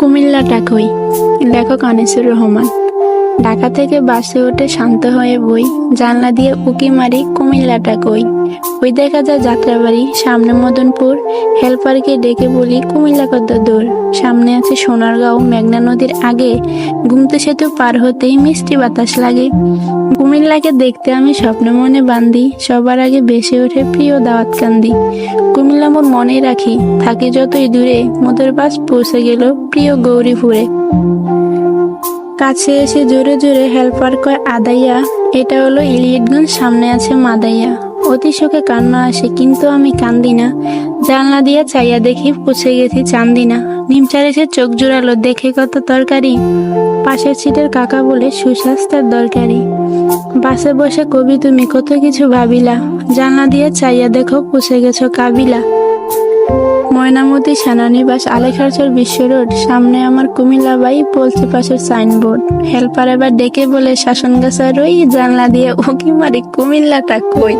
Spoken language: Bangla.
কুমিল্লাটা কই? লেখক আনিসুর রহমান। ঢাকা থেকে বাসে উঠে শান্ত হয়ে বই, জানলা দিয়ে উকি মারি কুমিল্লাটা কই। ওই দেখা যায় যাত্রাবাড়ি, সামনে মদনপুর। হেল্পারকে ডেকে বলি কুমিল্লা কত দূর। সামনে আছে সোনারগাঁও, মেঘনা নদীর আগে। গুমতি সেতু পার হতেই মিষ্টি বাতাস লাগে। কুমিল্লাকে দেখতে আমি স্বপ্নে মনে বান্ধি, সবার আগে বেসে ওঠে প্রিয় দাওয়াত কান্দি। কুমিল্লা মোর মনে রাখি, থাকি যতই দূরে, মোদের বাস পৌঁছে গেল প্রিয় গৌরীপুরে। কাছে এসে জোরে জোরে হেল্পার কয় আদাইয়া, এটা হলো ইলিয়টগঞ্জ, সামনে আছে মাদাইয়া। অতি শোকে কান্না আসে কিন্তু আমি কান্দি না। জানলা দিয়ে চাইয়া দেখি পৌঁছে গেছি চান্দিনা। নিমচার এসে চোখ জোড়ালো, দেখে কত তরকারি। পাশের সিটের কাকা বলে সুস্বাস্থ্যের দরকারি। বাসে বসে কবি তুমি কত কিছু ভাবিলা, জানলা দিয়ে চাইয়া দেখো পৌঁছে গেছো কাবিলা। ময়নামতি সেনানিবাস, আলেখারচর বিশ্ব রোড, সামনে আমার কুমিল্লা বাই, বলছে পাশের সাইনবোর্ড। হেল্পার এবার ডেকে বলে শাসন গাছা রই, জানলা দিয়ে উকি মারি কুমিল্লাটা কই।